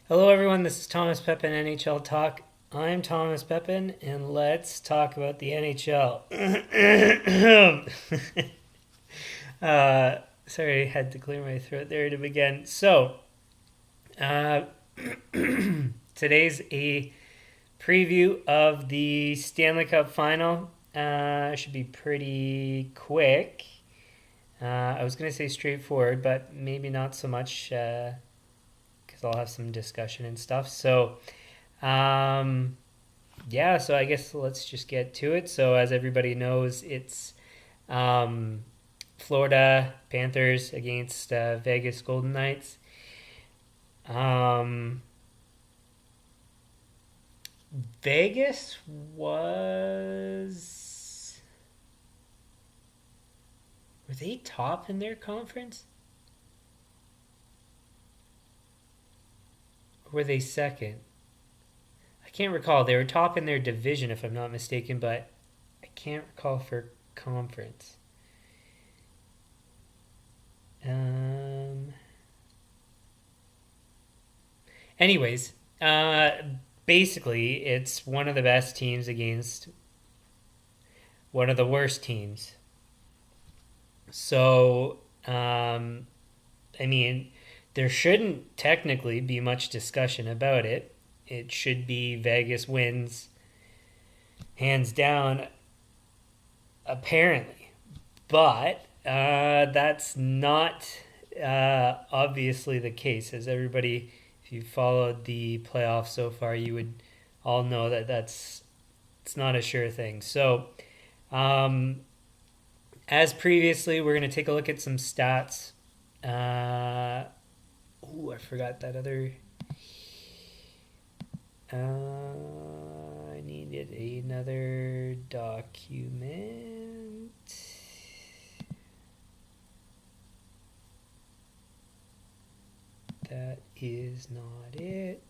Hello, everyone. This is Thomas Pepin, NHL Talk. I'm Thomas Pepin, and let's talk about the NHL. Sorry, I had to clear my throat there to begin. Uh, today's a preview of the Stanley Cup Final. Should be pretty quick. I was going to say straightforward, but maybe not so much because I'll have some discussion and stuff. Um, so I guess let's just get to it. So, as everybody knows, it's um, Florida Panthers against Vegas Golden Knights. Um, Vegas was. Were they top in their conference? Or were they second? I can't recall. They were top in their division, if I'm not mistaken, but I can't recall for conference. Um, anyways, basically, it's one of the best teams against one of the worst teams. So, I mean, there shouldn't technically be much discussion about it. It should be Vegas wins hands down, apparently. But that's not obviously the case. As everybody, if you followed the playoffs so far, you would all know that it's not a sure thing. So, um, as previously, we're going to take a look at some stats. I forgot that other. I needed another document. That is not it.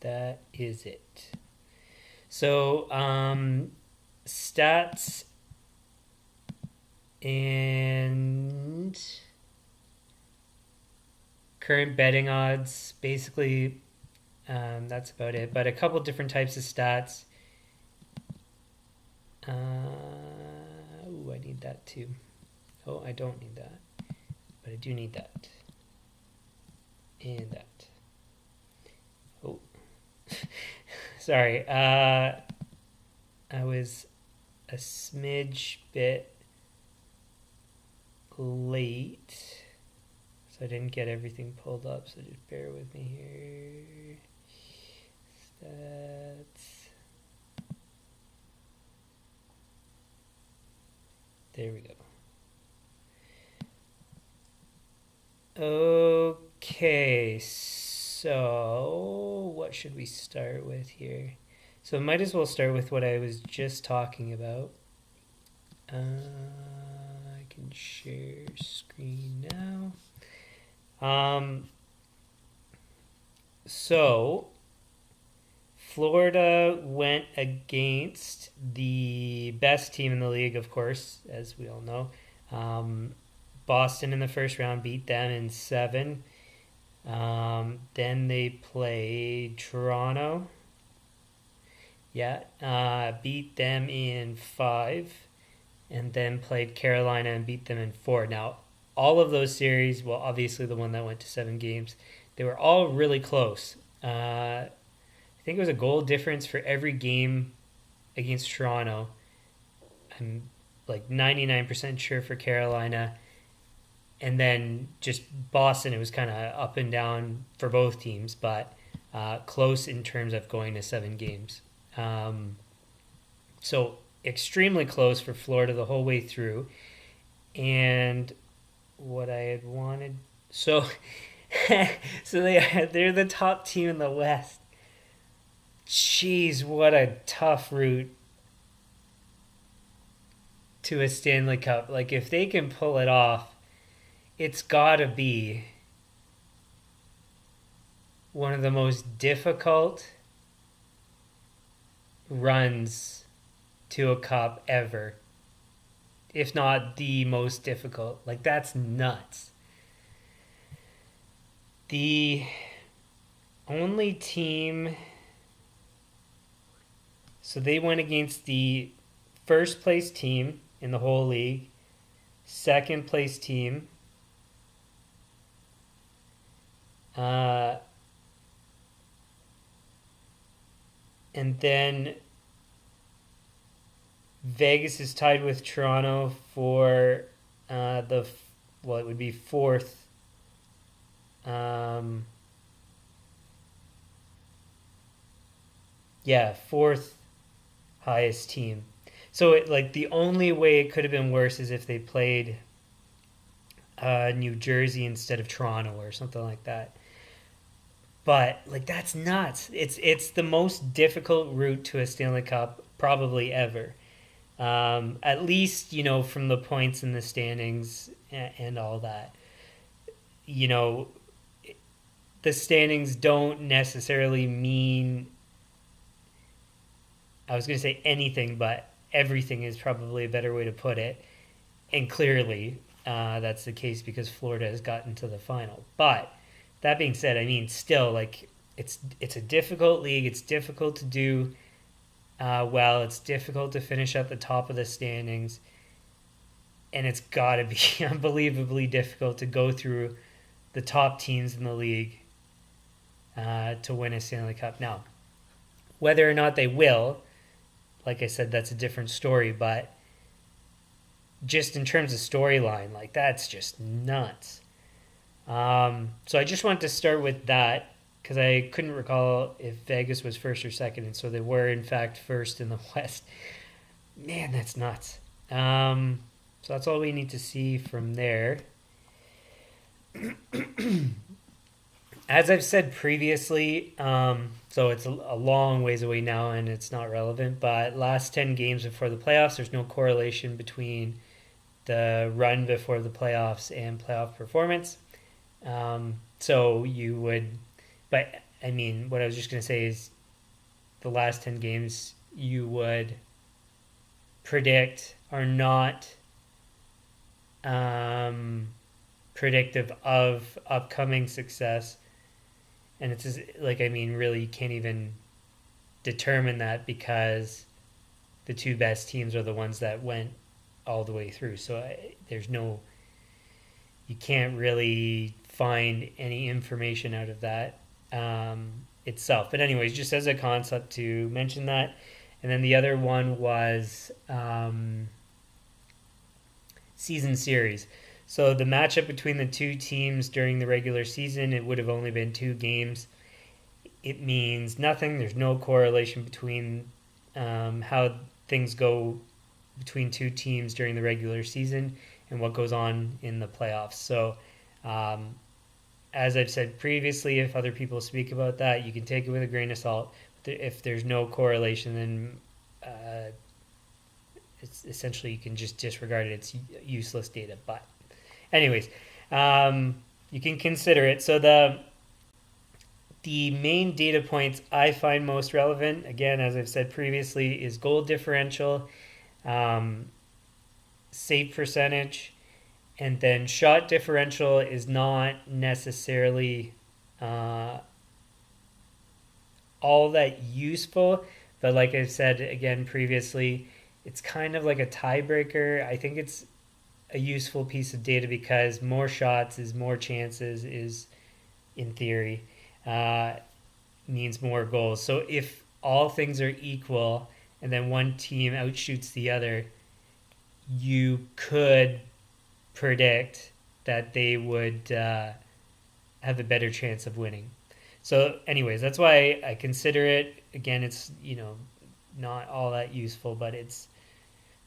That is it. So, stats and current betting odds. Basically, that's about it. But a couple different types of stats. I need that too. Oh, I don't need that. But I do need that. And that. Oh. Sorry. I was a smidge bit late, so I didn't get everything pulled up, so just bear with me here. Stats. There we go. Okay, so what should we start with here? So might as well start with what I was just talking about. I can share screen now. So Florida went against the best team in the league, of course, as we all know. Boston in the first round beat them in 7. Then they played Toronto. Beat them in 5. And then played Carolina and beat them in 4. Now, all of those series, well, obviously the one that went to 7 games, they were all really close. I think it was a goal difference for every game against Toronto. I'm like 99% sure for Carolina. And then just Boston, it was kind of up and down for both teams, but close in terms of going to 7 games. So extremely close for Florida the whole way through. And what I had wanted, so they're the top team in the West. Jeez, what a tough route to a Stanley Cup. Like if they can pull it off, it's gotta be one of the most difficult runs to a cup ever, if not the most difficult. Like, that's nuts. The only team, so they went against the first place team in the whole league, second place team, and then Vegas is tied with Toronto for it would be fourth. Fourth highest team. So the only way it could have been worse is if they played New Jersey instead of Toronto or something like that. But that's nuts. It's the most difficult route to a Stanley Cup probably ever. At least from the points in the standings and all that. The standings don't necessarily mean, I was going to say anything, but everything is probably a better way to put it. And clearly, that's the case because Florida has gotten to the final. But that being said, I mean, still, it's a difficult league. It's difficult to do well. It's difficult to finish at the top of the standings. And it's got to be unbelievably difficult to go through the top teams in the league to win a Stanley Cup. Now, whether or not they will, like I said, that's a different story. But just in terms of storyline, that's just nuts. So I just wanted to start with that because I couldn't recall if Vegas was first or second, and so they were in fact first in the West. Man, that's nuts. So that's all we need to see from there. As I've said previously, so it's a long ways away now and it's not relevant, but last 10 games before the playoffs, there's no correlation between the run before the playoffs and playoff performance. So you would, but I mean, what I was just going to say is the last 10 games you would predict are not predictive of upcoming success. And it's just, really you can't even determine that because the two best teams are the ones that went all the way through. So you can't really find any information out of that itself. But anyways, just as a concept to mention that. And then the other one was season series. So the matchup between the two teams during the regular season, it would have only been 2 games. It means nothing. There's no correlation between how things go between two teams during the regular season and what goes on in the playoffs. So as I've said previously, if other people speak about that, you can take it with a grain of salt. If there's no correlation, then it's essentially you can just disregard it. It's useless data. But anyways, you can consider it. So the main data points I find most relevant, again, as I've said previously, is goal differential, save percentage, and then shot differential is not necessarily all that useful, but like I've said again previously, it's kind of like a tiebreaker. I think it's a useful piece of data because more shots is more chances is, in theory, means more goals. So if all things are equal and then one team outshoots the other, you could predict that they would have a better chance of winning. So anyways, that's why I consider it. Again, it's not all that useful, but it's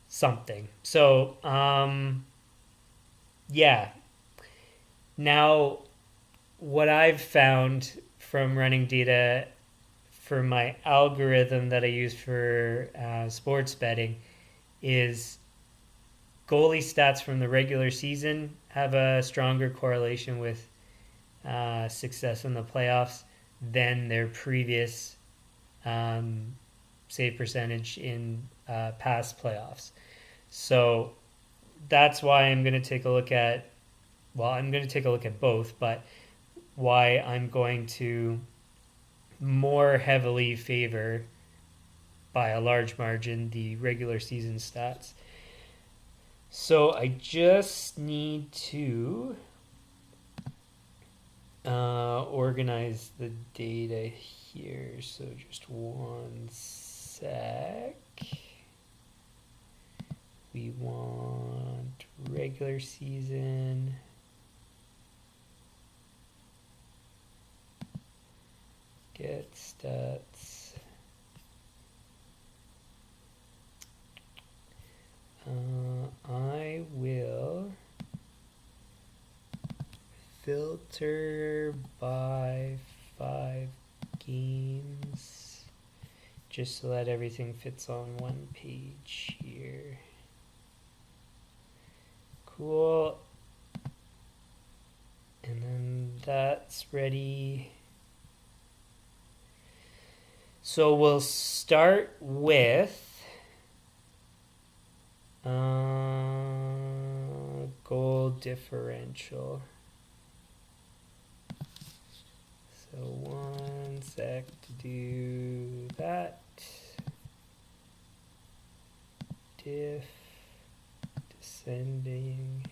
something. So now what I've found from running data for my algorithm that I use for sports betting is goalie stats from the regular season have a stronger correlation with success in the playoffs than their previous save percentage in past playoffs. So that's why I'm going to take a look at, I'm going to take a look at both, but why I'm going to more heavily favor, by a large margin, the regular season stats. So I just need to organize the data here. So just one sec. We want regular season. Get stats. I will filter by 5 games just so that everything fits on one page here. Cool. And then that's ready. So we'll start with goal differential. So one sec to do that. Diff descending.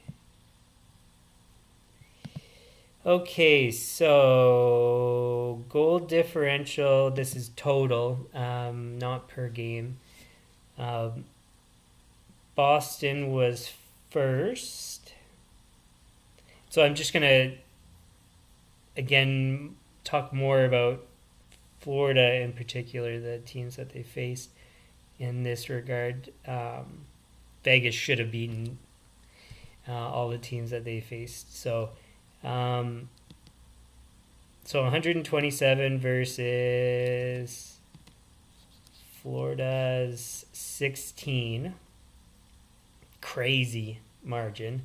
Okay, so goal differential, this is total, not per game. Boston was first. So I'm just going to, again, talk more about Florida in particular, the teams that they faced in this regard. Vegas should have beaten all the teams that they faced. So 127 versus Florida's 16. Crazy margin.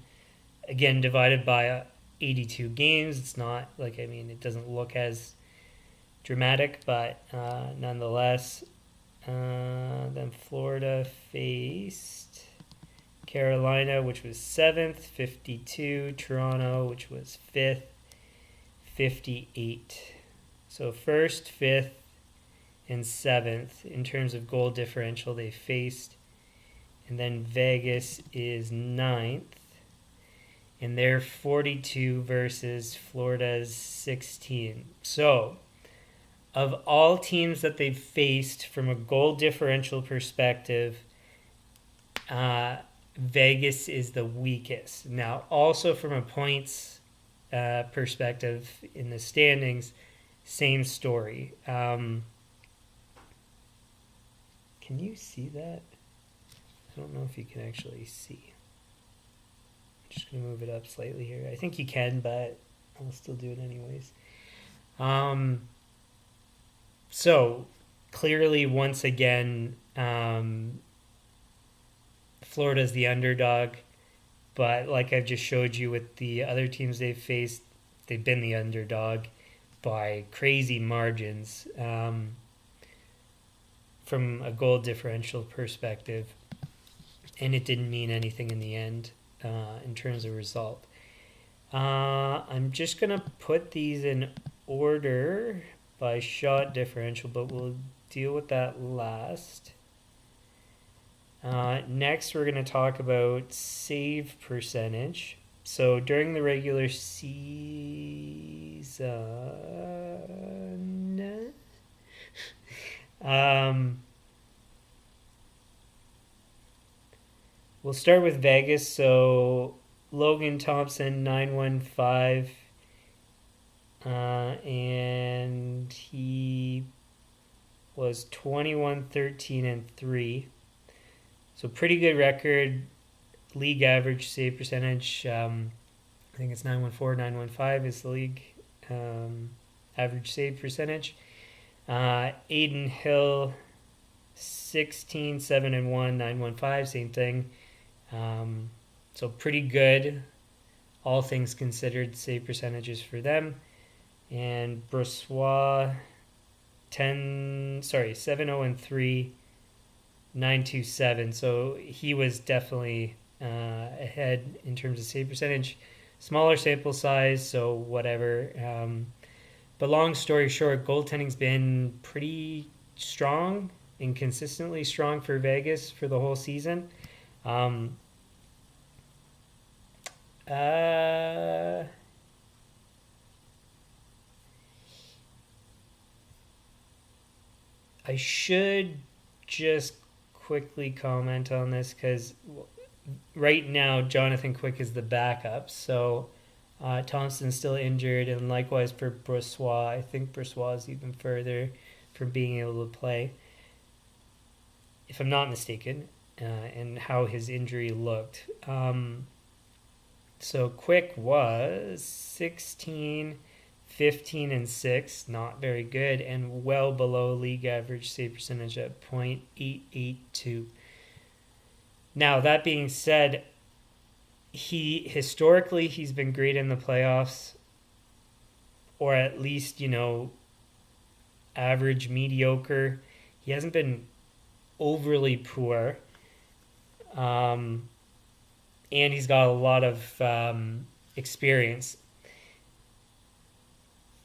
Again, divided by 82 games. It's not like, it doesn't look as dramatic, but nonetheless. Then Florida faced Carolina, which was 7th, 52. Toronto, which was 5th, 58. So 1st, 5th, and 7th in terms of goal differential they faced. And then Vegas is 9th. And they're 42 versus Florida's 16. So, of all teams that they've faced from a goal differential perspective, Vegas is the weakest. Now, also from a points perspective in the standings, same story. Can you see that? I don't know if you can actually see. I'm just going to move it up slightly here. I think you can, but I'll still do it anyways. So, clearly, once again, Florida's the underdog. But like I've just showed you with the other teams they've faced, they've been the underdog by crazy margins from a goal differential perspective. And it didn't mean anything in the end in terms of result. I'm just going to put these in order by shot differential, but we'll deal with that last. Next, we're going to talk about save percentage. So during the regular season, we'll start with Vegas. So Logan Thompson, 915, and he was 21-13-3. So pretty good record. League average save percentage, I think it's 914, is the league average save percentage. Aiden Hill, 16-7-1, 915, same thing. So pretty good, all things considered, save percentages for them. And Brossois, 7-0-3, .927. So he was definitely ahead in terms of save percentage. Smaller sample size, so whatever. But long story short, goaltending's been pretty strong and consistently strong for Vegas for the whole season. Um, uh, I should just quickly comment on this because right now Jonathan Quick is the backup, so Thompson's still injured, and likewise for Brossois. I think Brossois is even further from being able to play, if I'm not mistaken, and how his injury looked. So Quick was 16, 15, and 6, not very good, and well below league average save percentage at .882. Now, that being said, he's been great in the playoffs, or at least, average, mediocre. He hasn't been overly poor. And he's got a lot of experience.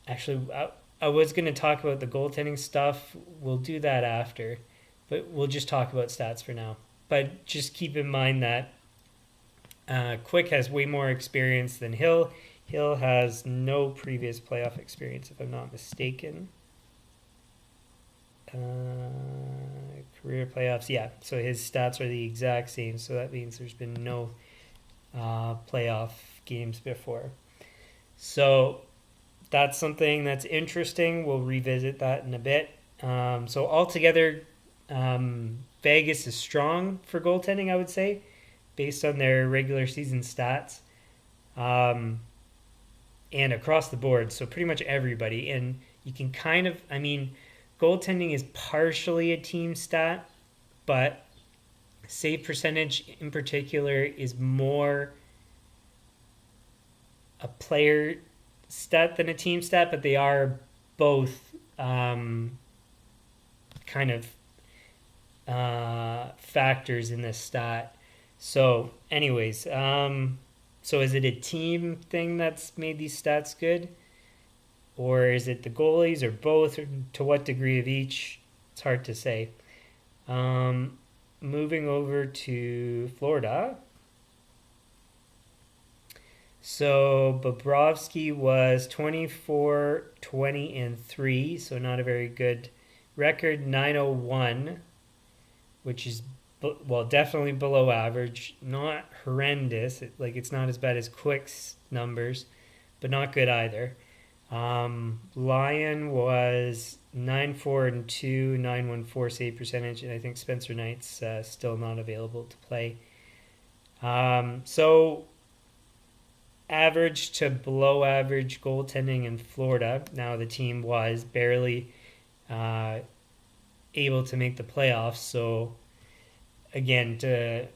Actually, I was going to talk about the goaltending stuff. We'll do that after, but we'll just talk about stats for now. But just keep in mind that Quick has way more experience than Hill. Hill has no previous playoff experience, if I'm not mistaken. Career playoffs, yeah. So his stats are the exact same. So that means there's been no playoff games before. So that's something that's interesting. We'll revisit that in a bit. So altogether, Vegas is strong for goaltending, I would say, based on their regular season stats. And across the board, so pretty much everybody. And you can goaltending is partially a team stat, but save percentage in particular is more a player stat than a team stat, but they are both factors in this stat. So anyways, so is it a team thing that's made these stats good? Or is it the goalies, or both, or to what degree of each? It's hard to say. Moving over to Florida. So Bobrovsky was 24, 20, and 3, so not a very good record. .901, which is definitely below average. Not horrendous. It's not as bad as Quick's numbers, but not good either. Lyon was 9-4 and 2, 914 save percentage, and I think Spencer Knight's still not available to play. So average to below average goaltending in Florida. Now the team was barely able to make the playoffs, so again, to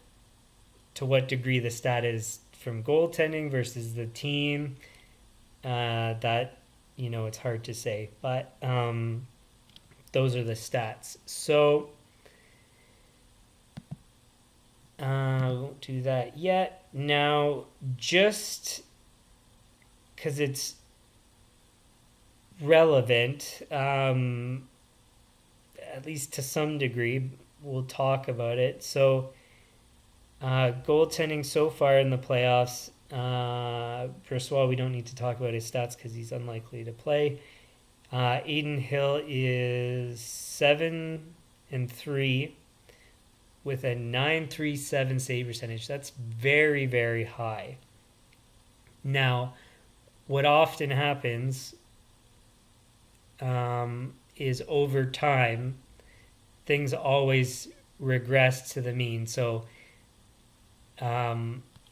what degree the stat is from goaltending versus the team, that it's hard to say, but those are the stats. So I won't do that yet. Now, just because it's relevant, at least to some degree, we'll talk about it. So goaltending so far in the playoffs, Brossois, we don't need to talk about his stats because he's unlikely to play. Adin Hill is 7 and 3 with a .937 save percentage. That's very, very high. Now, what often happens is over time, things always regress to the mean. So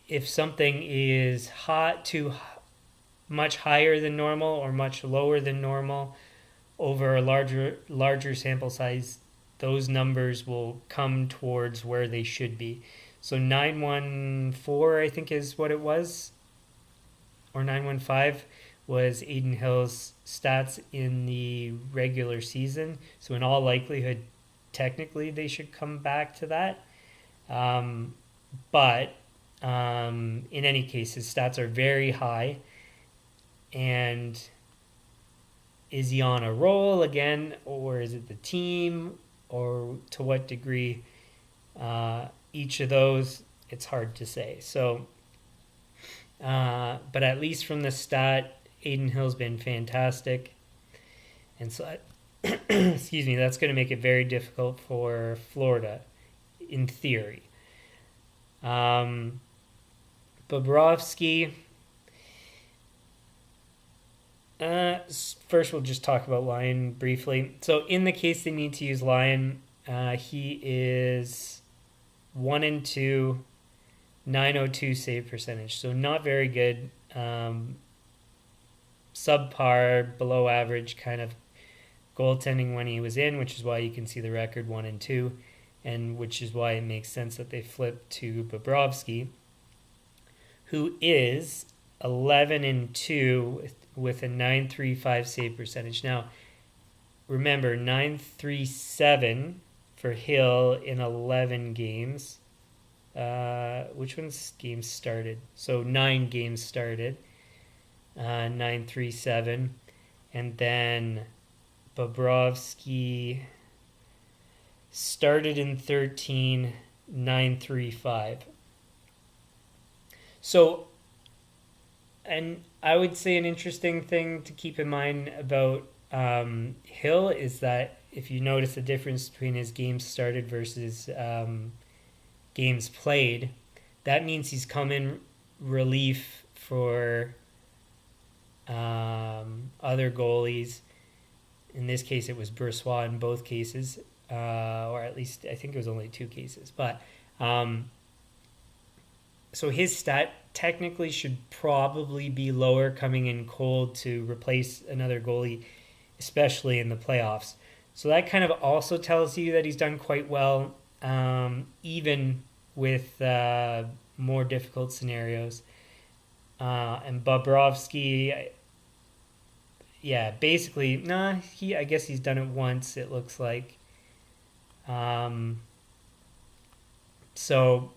if something is too much higher than normal or much lower than normal over a larger sample size, those numbers will come towards where they should be. So 914, I think, is what it was, or 915 was Adin Hill's stats in the regular season. So in all likelihood, technically they should come back to that. But in any case, his stats are very high. And is he on a roll again, or is it the team, or to what degree? Each of those, it's hard to say. So, but at least from the stat, Adin Hill's been fantastic. And so, excuse me, that's going to make it very difficult for Florida, in theory. Bobrovsky. First, we'll just talk about Lyon briefly. So, in the case they need to use Lyon, he is 1-2, .902 save percentage. So, not very good. Subpar, below average kind of goaltending when he was in, which is why you can see the record 1-2, and which is why it makes sense that they flipped to Bobrovsky, who is 11-2 with a .935 save percentage. Now, remember, .937 for Hill in 11 games. Which one's games started? So 9 games started. 937. And then Bobrovsky started in 13, 935. So, and I would say an interesting thing to keep in mind about Hill is that if you notice the difference between his games started versus games played, that means he's come in relief for other goalies. In this case, it was Brossoit in both cases, or at least I think it was only 2 cases. But so his stat technically should probably be lower coming in cold to replace another goalie, especially in the playoffs. So that kind of also tells you that he's done quite well, even with more difficult scenarios. And Bobrovsky, basically, I guess he's done it once, it looks like. So,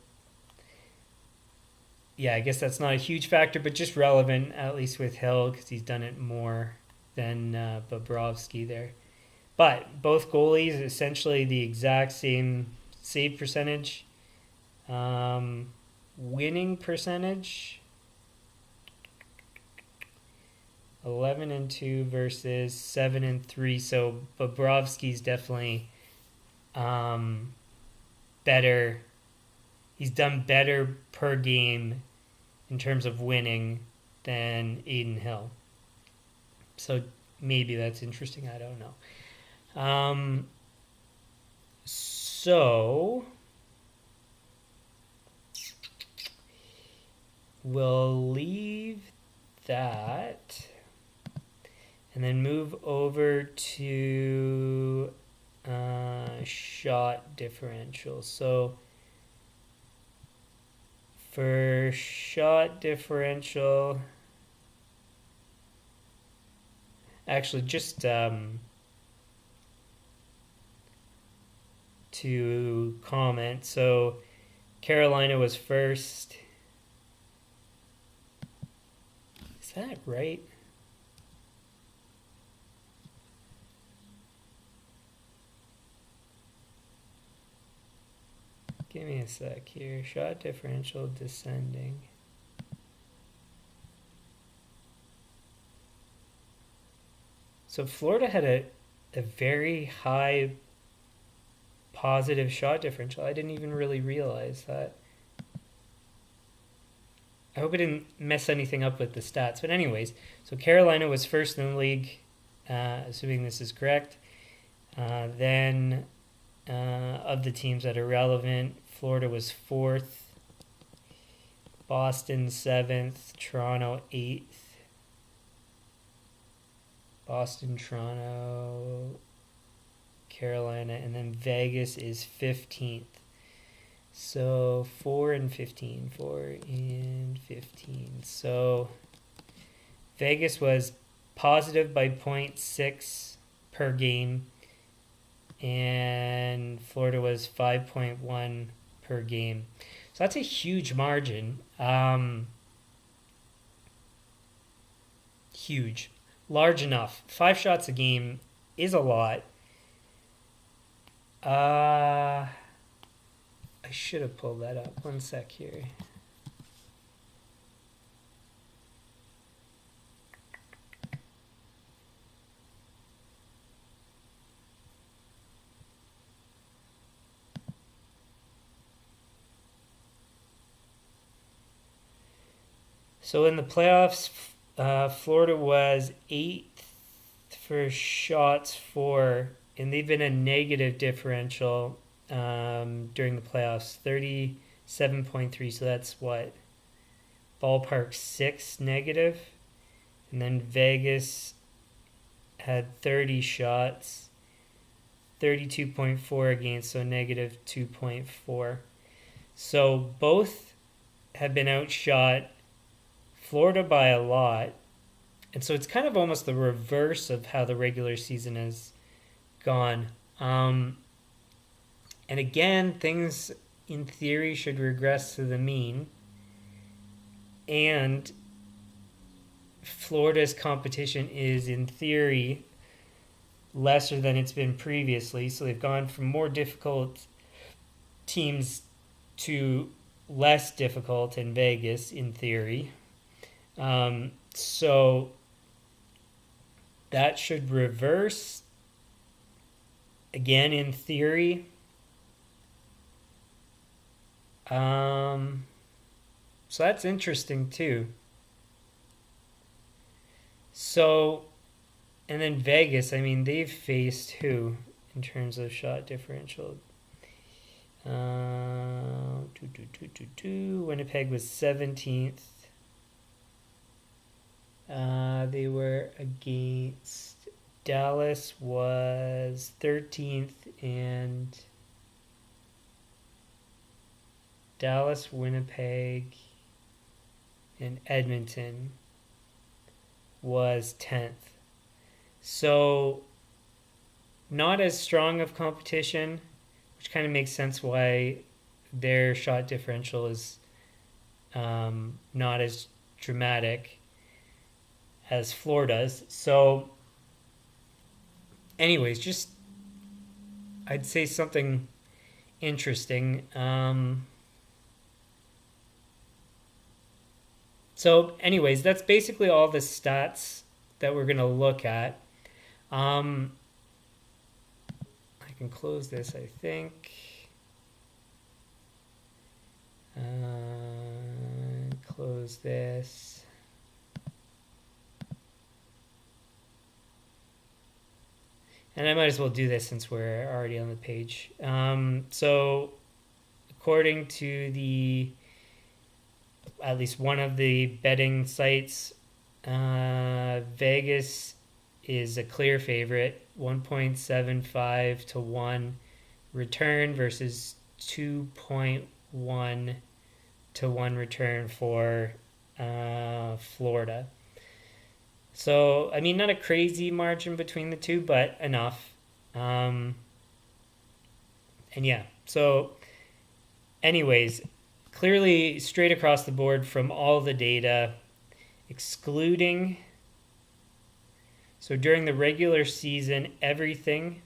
I guess that's not a huge factor, but just relevant, at least with Hill, because he's done it more than Bobrovsky there. But both goalies, essentially the exact same save percentage. Winning percentage, 11-2 versus 7-3. So Bobrovsky's definitely better. He's done better per game in terms of winning than Adin Hill. So maybe that's interesting. I don't know. So we'll leave that and then move over to shot differential. So for shot differential, actually just to comment. So Carolina was first. Is that right? Give me a sec here. Shot differential descending. So Florida had a very high positive shot differential. I didn't even really realize that. I hope I didn't mess anything up with the stats. But anyways, so Carolina was first in the league, assuming this is correct. Then of the teams that are relevant, Florida was 4th, Boston 7th, Toronto 8th. Boston, Toronto, Carolina, and then Vegas is 15th. So 4 and 15. So Vegas was positive by 0.6 per game. and Florida was 5.1 per game. So that's a huge margin. Huge. Large enough. 5 shots a game is a lot. I should have pulled that up. One sec here. So in the playoffs, Florida was 8th for shots for, and they've been a negative differential during the playoffs, 37.3. So that's what? Ballpark 6 negative. And then Vegas had 30 shots, 32.4 against, so negative 2.4. So both have been outshot. Florida by a lot. And so it's kind of almost the reverse of how the regular season has gone. And again, things in theory should regress to the mean. And Florida's competition is, in theory, lesser than it's been previously. So they've gone from more difficult teams to less difficult in Vegas, in theory. So that should reverse again in theory. So that's interesting too. So, and then Vegas, I mean, they've faced who in terms of shot differential? Winnipeg was 17th. They were against Dallas was 13th, and Dallas, Winnipeg, and Edmonton was 10th. So not as strong of competition, which kind of makes sense why their shot differential is not as dramatic as Florida's. So anyways, just I'd say something interesting. So anyways, that's basically all the stats that we're going to look at. I can close this, I think. Close this. And I might as well do this since we're already on the page. So according to at least one of the betting sites, Vegas is a clear favorite, 1.75 to 1 return versus 2.1 to 1 return for Florida. So, I mean, not a crazy margin between the two, but enough. And yeah, so anyways, clearly straight across the board from all the data, excluding, so during the regular season, everything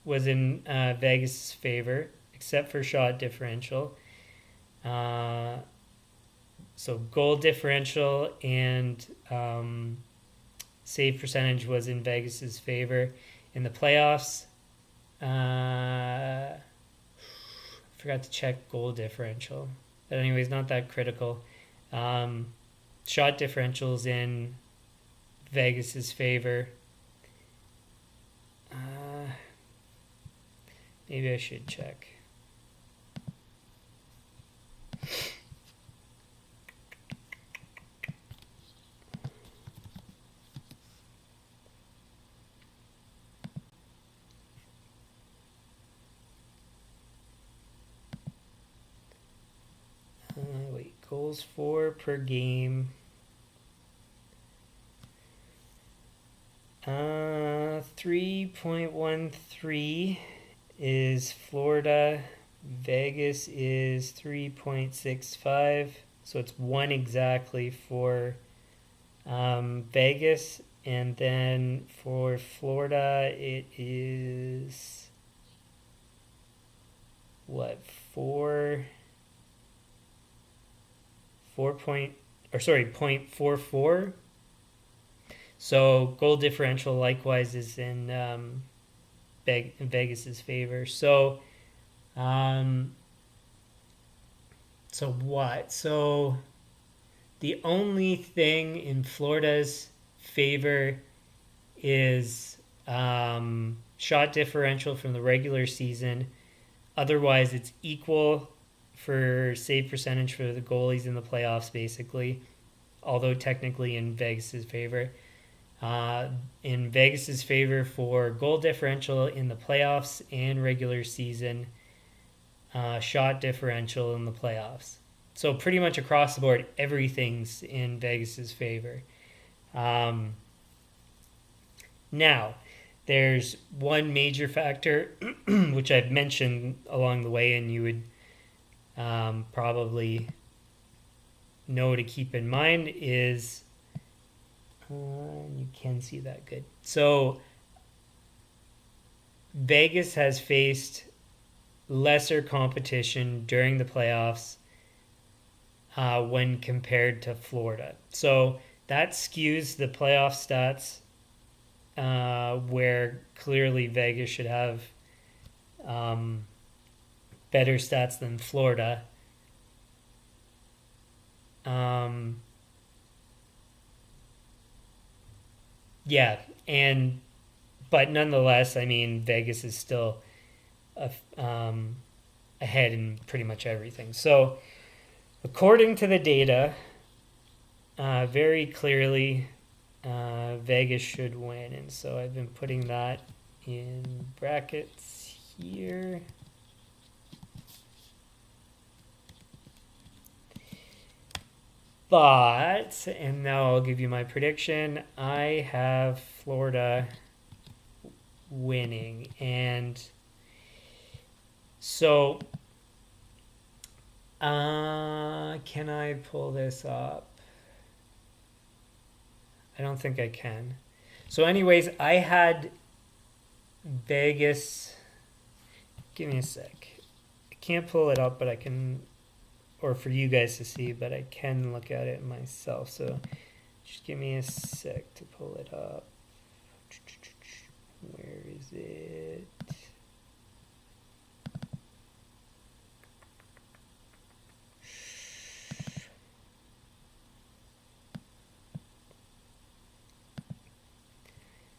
was in Vegas' favor, except for shot differential. So goal differential and save percentage was in Vegas' favor. In the playoffs, forgot to check goal differential. But anyways, not that critical. Shot differentials in Vegas' favor. Maybe I should check. Goals for per game. 3.13 is Florida. Vegas is 3.65. So it's one exactly for Vegas. And then for Florida, it is what, 0.44. So goal differential likewise is in Vegas's favor. So So the only thing in Florida's favor is shot differential from the regular season. Otherwise, it's equal for save percentage for the goalies in the playoffs, basically, although technically in Vegas's favor. In Vegas's favor for goal differential in the playoffs and regular season, shot differential in the playoffs. So pretty much across the board, everything's in Vegas's favor. Now, there's one major factor, which I've mentioned along the way, and you would probably know to keep in mind is, you can see that good. So Vegas has faced lesser competition during the playoffs when compared to Florida. So that skews the playoff stats where clearly Vegas should have better stats than Florida. But nonetheless, I mean, Vegas is still ahead in pretty much everything. So according to the data, very clearly, Vegas should win. And so I've been putting that in brackets here. But, and now I'll give you my prediction, I have Florida winning. And so, can I pull this up? I don't think I can. So anyways, I had Vegas. Give me a sec. I can't pull it up, but I can, or for you guys to see, but I can look at it myself. So just give me a sec to pull it up. Where is it?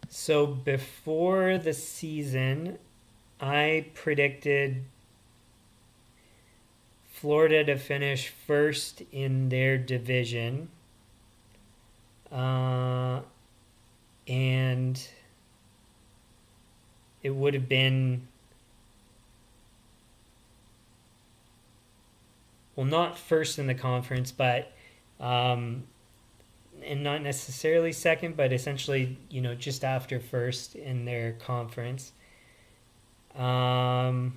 So before the season, I predicted Florida to finish first in their division. And it would have been, well, not first in the conference, but and not necessarily second, but essentially, just after first in their conference. So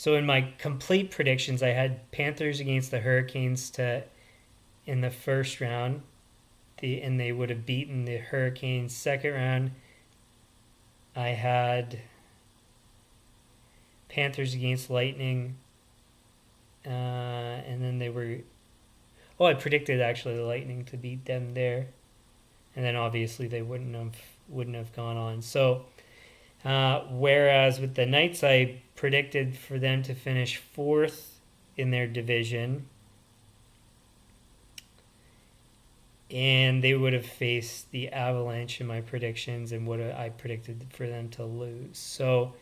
in my complete predictions, I had Panthers against the Hurricanes in the first round, and they would have beaten the Hurricanes. Second round, I had Panthers against Lightning. And then I predicted actually the Lightning to beat them there, and then obviously they wouldn't have gone on. So whereas with the Knights, I predicted for them to finish fourth in their division, and they would have faced the Avalanche in my predictions, and I predicted for them to lose. So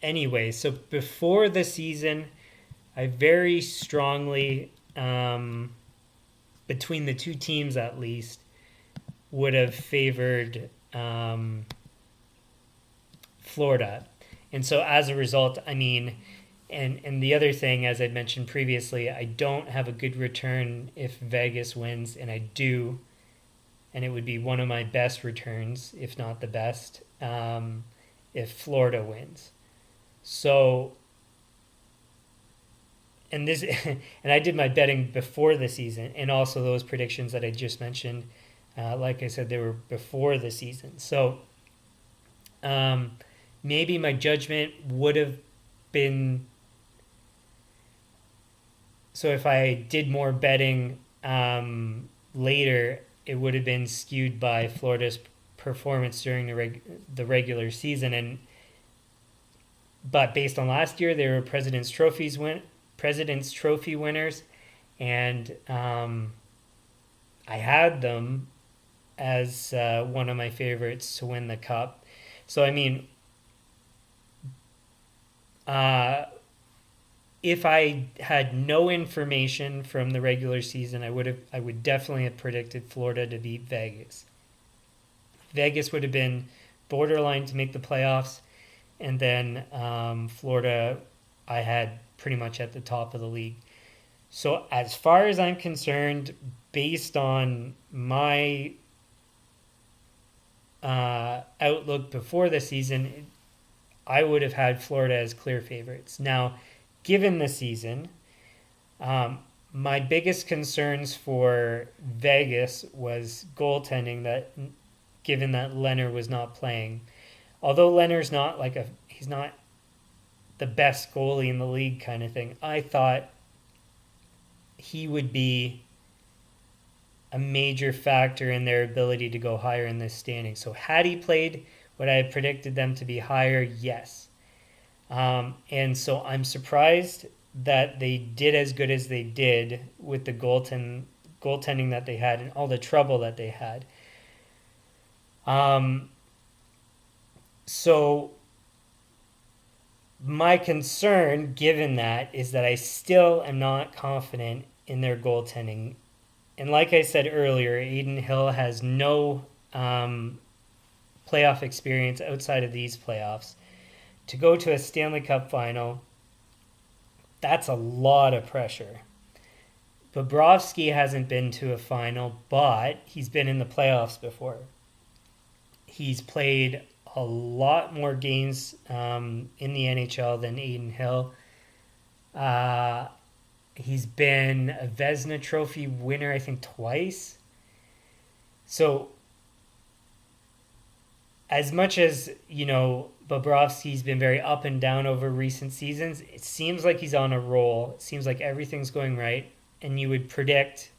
anyway, so before the season, I very strongly, between the two teams at least, would have favored Florida. And so as a result, I mean, And the other thing, as I mentioned previously, I don't have a good return if Vegas wins, and I do, and it would be one of my best returns, if not the best, if Florida wins. So, and this, and I did my betting before the season, and also those predictions that I just mentioned. Like I said, they were before the season. So, maybe my judgment would have been. So if I did more betting later, it would have been skewed by Florida's performance during the regular season, but based on last year, they were President's Trophy winners, and I had them as one of my favorites to win the cup. So I mean, if I had no information from the regular season, I would definitely have predicted Florida to beat Vegas. Vegas would have been borderline to make the playoffs, and then Florida I had pretty much at the top of the league. So as far as I'm concerned, based on my outlook before the season, I would have had Florida as clear favorites. Now, given the season, my biggest concerns for Vegas was goaltending. That given that Leonard was not playing, although Leonard's not he's not the best goalie in the league kind of thing, I thought he would be a major factor in their ability to go higher in this standing. So had he played, would I have predicted them to be higher? Yes. And so I'm surprised that they did as good as they did with the goaltending that they had and all the trouble that they had. So my concern, given that, is that I still am not confident in their goaltending. And like I said earlier, Adin Hill has no playoff experience outside of these playoffs. To go to a Stanley Cup Final, that's a lot of pressure. Bobrovsky hasn't been to a final, but he's been in the playoffs before. He's played a lot more games in the NHL than Adin Hill. He's been a Vezina Trophy winner, I think, twice. So, as much as, Bobrovsky's been very up and down over recent seasons, it seems like he's on a roll. It seems like everything's going right. And you would predict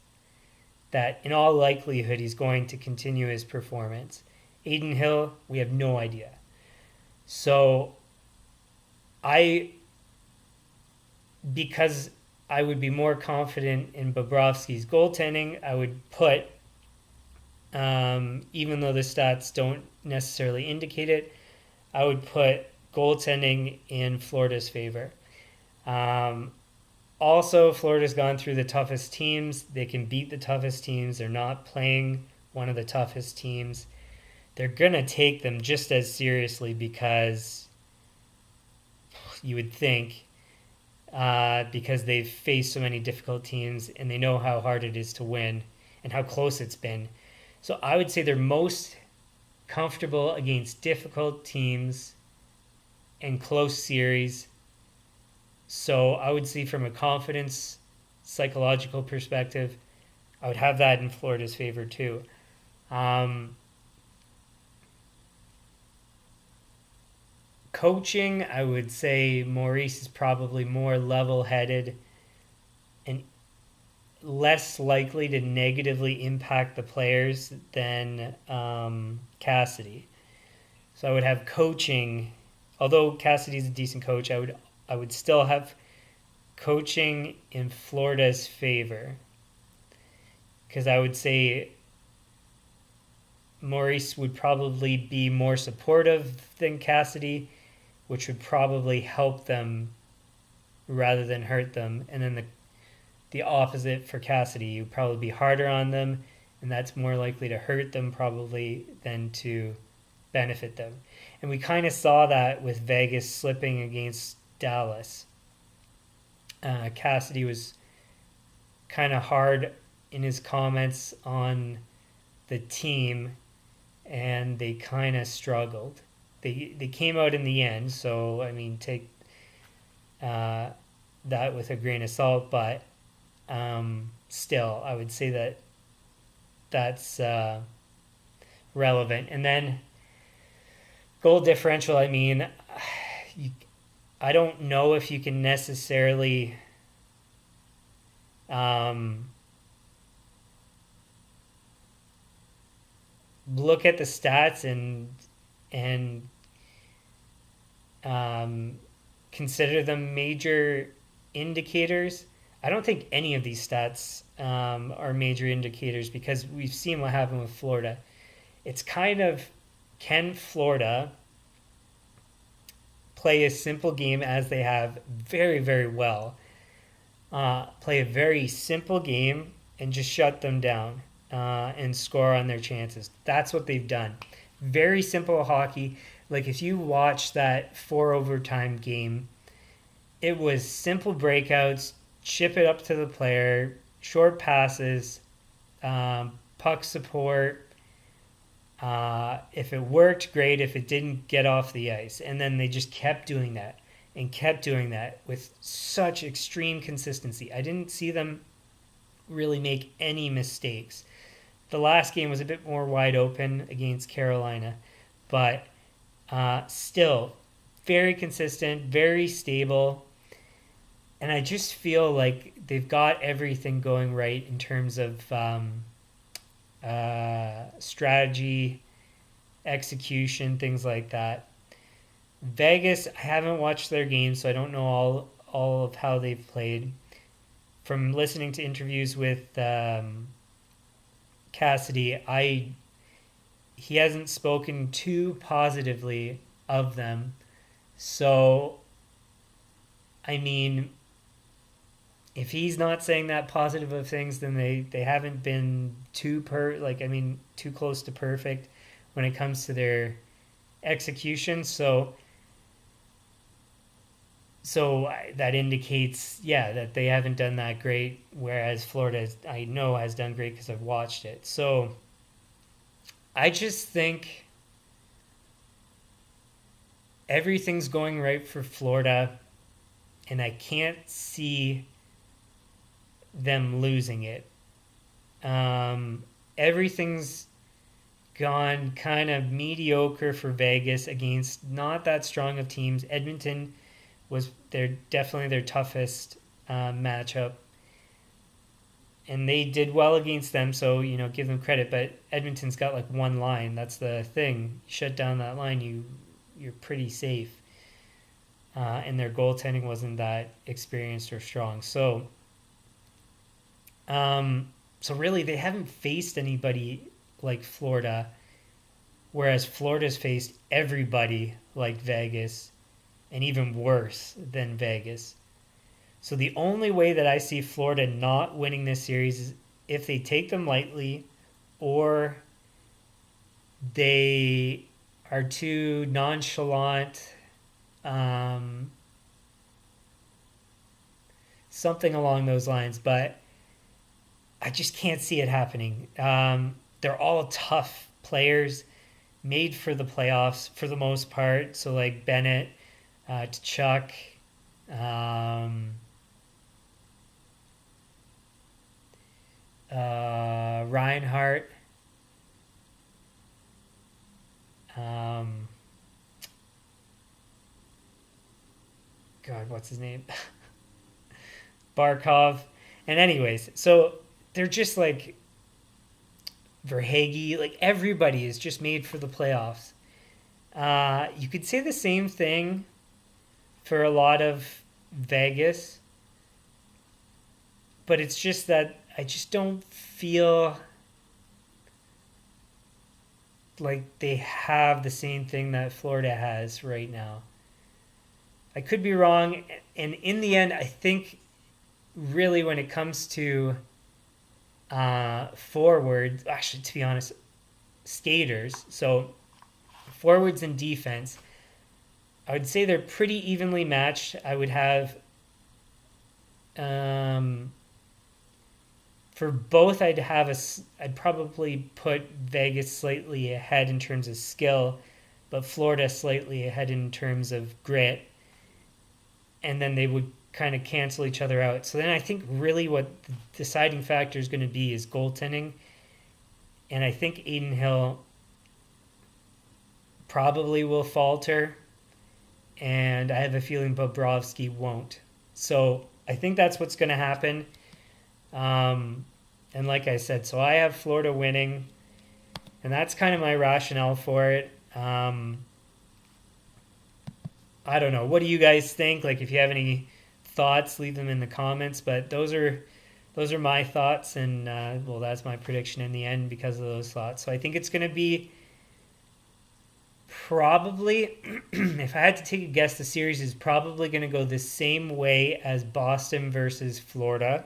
that in all likelihood he's going to continue his performance. Adin Hill, we have no idea. So, because I would be more confident in Bobrovsky's goaltending, I would put, even though the stats don't necessarily indicate it, I would put goaltending in Florida's favor. Also, Florida's gone through the toughest teams. They can beat the toughest teams. They're not playing one of the toughest teams. They're going to take them just as seriously because you would think, because they've faced so many difficult teams and they know how hard it is to win and how close it's been. So I would say they're most comfortable against difficult teams and close series. So I would see from a confidence, psychological perspective, I would have that in Florida's favor too. Coaching, I would say Maurice is probably more level-headed and less likely to negatively impact the players than Cassidy. So I would have coaching, although Cassidy's a decent coach, I would still have coaching in Florida's favor. Because I would say Maurice would probably be more supportive than Cassidy, which would probably help them rather than hurt them. And then the opposite for Cassidy, you'd probably be harder on them, and that's more likely to hurt them probably than to benefit them. And we kind of saw that with Vegas slipping against Dallas. Cassidy was kind of hard in his comments on the team, and they kind of struggled. They came out in the end, so I mean, take that with a grain of salt, but still, I would say that that's relevant. And then goal differential, I mean, I don't know if you can necessarily look at the stats and consider them major indicators. I don't think any of these stats are major indicators because we've seen what happened with Florida. It's kind of, can Florida play a simple game as they have very, very well, play a very simple game and just shut them down and score on their chances. That's what they've done. Very simple hockey. Like if you watch that 4 overtime game, it was simple breakouts, chip it up to the player, short passes, puck support. If it worked, great. If it didn't, get off the ice. And then they just kept doing that and kept doing that with such extreme consistency. I didn't see them really make any mistakes. The last game was a bit more wide open against Carolina, but still very consistent, very stable. And I just feel like they've got everything going right in terms of strategy, execution, things like that. Vegas, I haven't watched their games, so I don't know all of how they've played. From listening to interviews with Cassidy, he hasn't spoken too positively of them. So, I mean, if he's not saying that positive of things, then they haven't been too close to perfect when it comes to their execution. So that indicates, that they haven't done that great, whereas Florida, I know, has done great because I've watched it. So I just think everything's going right for Florida, and I can't see them losing it. Everything's gone kind of mediocre for Vegas against not that strong of teams. Edmonton was definitely their toughest matchup, and they did well against them, so give them credit. But Edmonton's got like one line. That's the thing. Shut down that line, you're pretty safe. And their goaltending wasn't that experienced or strong. So really they haven't faced anybody like Florida, whereas Florida's faced everybody like Vegas, and even worse than Vegas. So the only way that I see Florida not winning this series is if they take them lightly, or they are too nonchalant, something along those lines. But I just can't see it happening. They're all tough players, made for the playoffs for the most part. So like Bennett, Tkachuk, Reinhardt, God, what's his name? Barkov. And anyways, so they're just like Verhage, like everybody is just made for the playoffs. You could say the same thing for a lot of Vegas, but it's just that I just don't feel like they have the same thing that Florida has right now. I could be wrong, and in the end, I think really when it comes to forwards, actually to be honest, skaters, so forwards and defense, I would say they're pretty evenly matched. I would have For both, I'd probably put Vegas slightly ahead in terms of skill, but Florida slightly ahead in terms of grit, and then they would kind of cancel each other out. So then I think really what the deciding factor is going to be is goaltending, and I think Aiden Hill probably will falter, and I have a feeling Bobrovsky won't. So I think that's what's going to happen. And like I said, so I have Florida winning, and that's kind of my rationale for it. I don't know. What do you guys think? Like, if you have any thoughts, leave them in the comments. But those are my thoughts, and well, that's my prediction in the end because of those thoughts. So I think it's going to be probably, if I had to take a guess, the series is probably going to go the same way as Boston versus Florida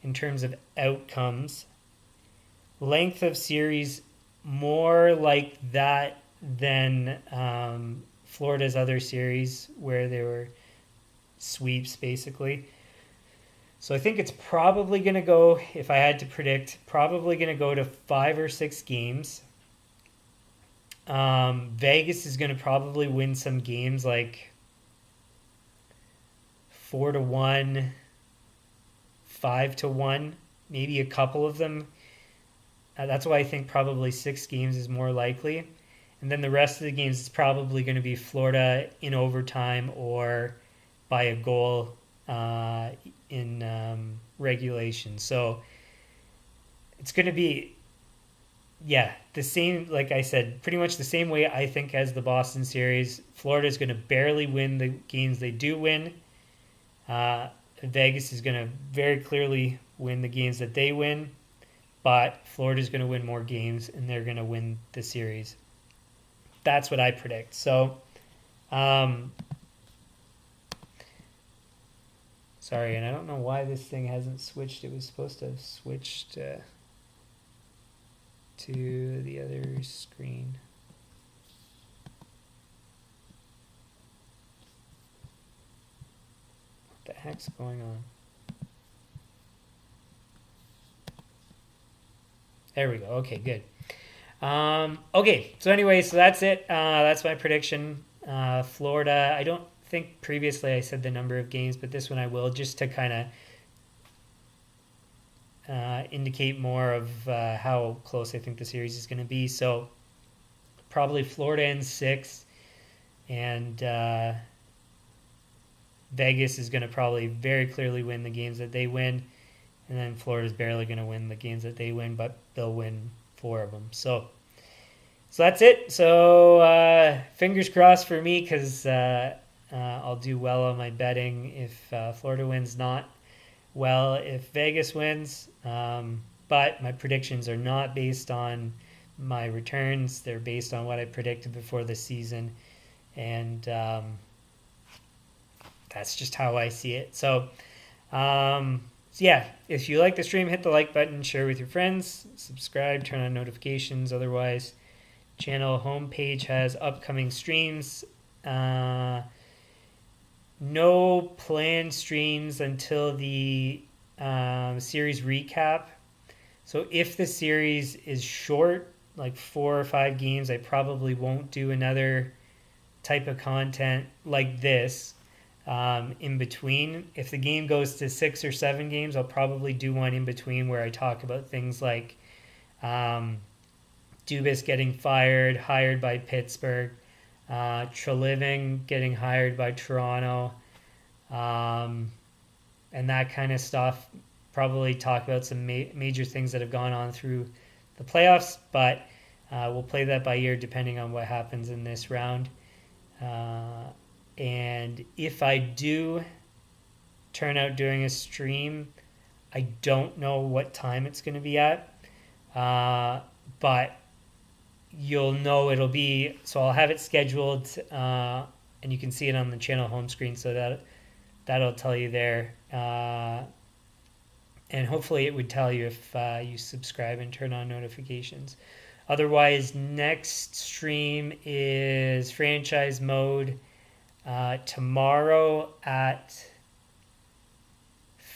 in terms of outcomes. Length of series more like that than Florida's other series where they were sweeps basically. So I think it's probably going to go, if I had to predict, probably going to go to 5 or 6 games. Vegas is going to probably win some games like 4-1, 5-1, maybe a couple of them. That's why I think probably 6 games is more likely. And then the rest of the games is probably going to be Florida in overtime or by a goal in regulation. So it's going to be, the same, like I said, pretty much the same way I think as the Boston series. Florida is going to barely win the games they do win. Vegas is going to very clearly win the games that they win, but Florida is going to win more games and they're going to win the series. That's what I predict. So, sorry, and I don't know why this thing hasn't switched. It was supposed to have switched to the other screen. What the heck's going on? There we go. Okay, good. Okay, so anyway, so that's it. That's my prediction. Florida, I don't think previously I said the number of games, but this one I will, just to kind of indicate more of how close I think the series is going to be. So probably Florida in 6, and Vegas is going to probably very clearly win the games that they win, and then Florida's barely going to win the games that they win, but they'll win 4 of them. So that's it. So fingers crossed for me, because I'll do well on my betting if Florida wins, not well if Vegas wins. But my predictions are not based on my returns. They're based on what I predicted before the season. And that's just how I see it. So, if you like the stream, hit the like button, share with your friends, subscribe, turn on notifications. Otherwise, channel homepage has upcoming streams. No planned streams until the series recap. So if the series is short, like 4 or 5 games, I probably won't do another type of content like this in between. If the game goes to 6 or 7 games, I'll probably do one in between where I talk about things like Dubas getting hired by Pittsburgh, Treliving getting hired by Toronto, and that kind of stuff. Probably talk about some major things that have gone on through the playoffs, but we'll play that by ear depending on what happens in this round. And if I do turn out doing a stream, I don't know what time it's going to be at, but you'll know it'll be, so I'll have it scheduled, and you can see it on the channel home screen, so that'll tell you there, and hopefully it would tell you if you subscribe and turn on notifications. Otherwise, next stream is franchise mode tomorrow at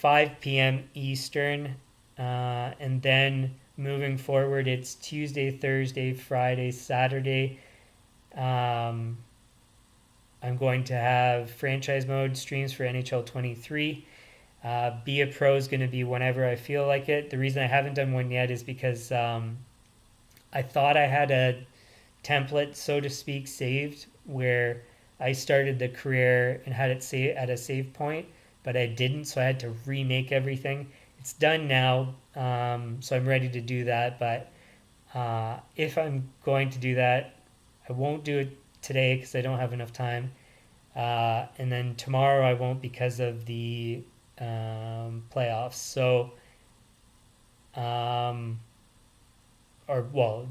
5 p.m. Eastern. And then moving forward, it's Tuesday, Thursday, Friday, Saturday. I'm going to have franchise mode streams for NHL 23. Be a Pro is going to be whenever I feel like it. The reason I haven't done one yet is because I thought I had a template, so to speak, saved where I started the career and had it at a save point, but I didn't, so I had to remake everything. It's done now, so I'm ready to do that. But if I'm going to do that, I won't do it today because I don't have enough time. And then tomorrow I won't because of the playoffs. So,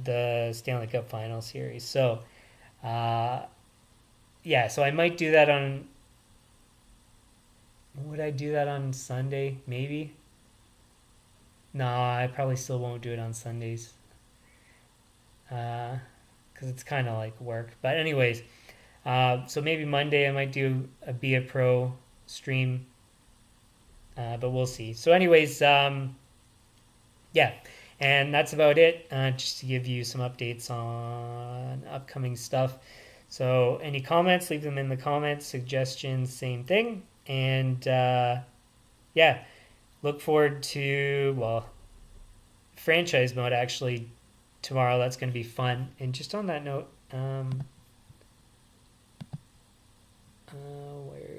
the Stanley Cup Final series. So, so I might do that on. Would I do that on Sunday? Maybe. No, I probably still won't do it on Sundays. Because it's kind of like work. But anyways, so maybe Monday I might do a Be a Pro stream. But we'll see. So anyways, yeah. And that's about it. Just to give you some updates on upcoming stuff. So any comments, leave them in the comments. Suggestions, same thing. And look forward to, franchise mode actually tomorrow. That's going to be fun. And just on that note, where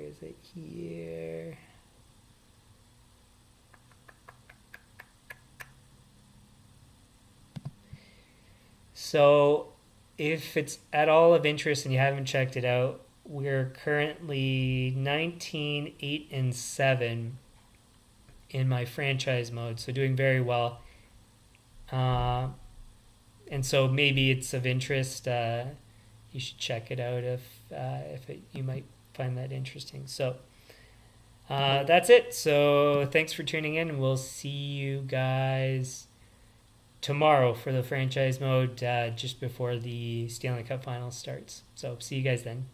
is it here? So if it's at all of interest and you haven't checked it out, we're currently 19, 8, and 7 in my franchise mode, so doing very well. And so maybe it's of interest. You should check it out you might find that interesting. So that's it. So thanks for tuning in. We'll see you guys tomorrow for the franchise mode just before the Stanley Cup Final starts. So see you guys then.